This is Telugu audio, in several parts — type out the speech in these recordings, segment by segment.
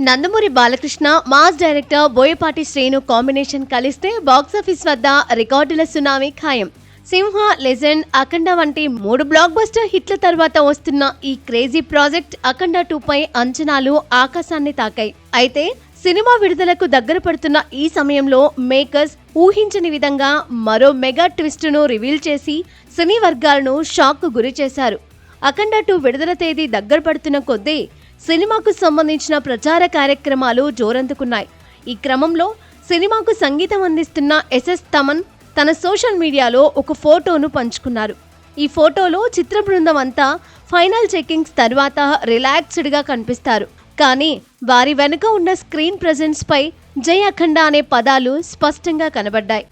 Nandamuri Balakrishna, mass director Boyapati Srinu combination కలిస్తే బాక్సాఫీస్ వద్ద రికార్డుల సునామీ ఖాయం. సింహ, లెజెండ్, అఖండ వంటి 3 బ్లాక్ బస్టర్ హిట్ల తర్వాత వస్తున్న ఈ క్రేజీ ప్రాజెక్ట్ అఖండ 2 పై అంచనాలు ఆకాశాన్ని తాకాయి. అయితే సినిమా విడుదలకు దగ్గర పడుతున్న ఈ సమయంలో మేకర్స్ ఊహించని విధంగా మరో మెగా ట్విస్ట్ ను రివీల్ చేసి సినీ వర్గాలను షాక్ కు గురి చేశారు. అఖండ 2 విడుదల తేదీ దగ్గర పడుతున్న కొద్దీ సినిమాకు సంబంధించిన ప్రచార కార్యక్రమాలు జోరందుకున్నాయి. ఈ క్రమంలో సినిమాకు సంగీతం అందిస్తున్న ఎస్ఎస్ తమన్ తన సోషల్ మీడియాలో ఒక ఫోటోను పంచుకున్నారు. ఈ ఫోటోలో చిత్ర బృందం అంతా ఫైనల్ చెకింగ్స్ తర్వాత రిలాక్స్డ్ గా కనిపిస్తారు. కానీ వారి వెనుక ఉన్న స్క్రీన్ ప్రెజెన్స్ పై జై అఖండ అనే పదాలు స్పష్టంగా కనబడ్డాయి.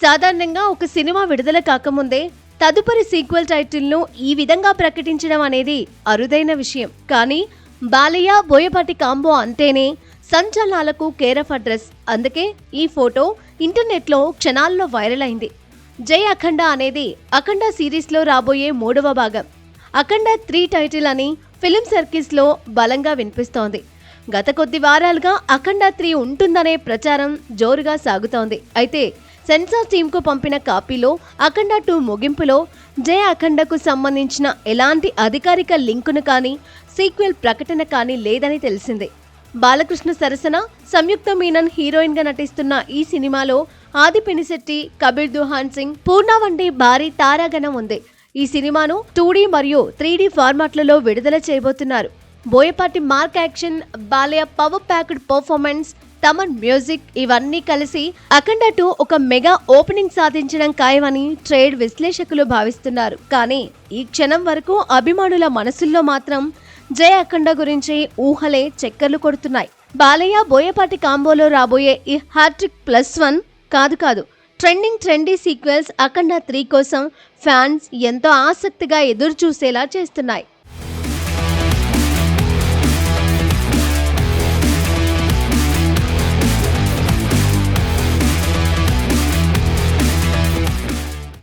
సాధారణంగా ఒక సినిమా విడుదల కాకముందే తదుపరి సీక్వెల్ టైటిల్ను ఈ విధంగా ప్రకటించడం అనేది అరుదైన విషయం. కానీ బాలయ్య, బోయపాటి కాంబో అంటేనే సంచలనాలకు కేర్ ఆఫ్ అడ్రస్. అందుకే ఈ ఫోటో ఇంటర్నెట్లో క్షణాల్లో వైరల్ అయింది. జై అఖండ అనేది అఖండ సిరీస్లో రాబోయే 3వ భాగం. అఖండ 3 టైటిల్ అని ఫిలిం సర్కిల్స్లో బలంగా వినిపిస్తోంది. గత కొద్ది వారాలుగా అఖండ 3 ఉంటుందనే ప్రచారం జోరుగా సాగుతోంది. అయితే సెన్సార్ టీంకు పంపిన కాపీలో అఖండ 2 ముగింపులో జై అఖండకు సంబంధించిన ఎలాంటి అధికారిక లింకును కానీ సీక్వెల్ ప్రకటన కానీ లేదని తెలిసింది. బాలకృష్ణ సరసన సంయుక్త మీనన్ హీరోయిన్ గా నటిస్తున్న ఈ సినిమాలో ఆది పినిశెట్టి, కబీర్ దుహాన్ సింగ్, పూర్ణ వంటి భారీ తారాగణం ఉంది. ఈ సినిమాను 2D మరియు 3D ఫార్మాట్లలో విడుదల చేయబోతున్నారు. Boyapati mark action, Balayya power packed performance, Thaman music ఇవన్నీ కలిసి అఖండ 2 ఒక మెగా ఓపెనింగ్ సాధించడం ఖాయమని ట్రేడ్ విశ్లేషకులు భావిస్తున్నారు. కానీ ఈ క్షణం వరకు అభిమానుల మనసుల్లో మాత్రం జై అఖండ గురించి ఊహలే చక్కర్లు కొడుతున్నాయి. బాలయ్య, బోయపాటి కాంబోలో రాబోయే ఈ హ్యాట్రిక్ +1 కాదు ట్రెండీ సీక్వెల్స్ అఖండ 3 కోసం ఫ్యాన్స్ ఎంతో ఆసక్తిగా ఎదురు చూసేలా చేస్తున్నాయి.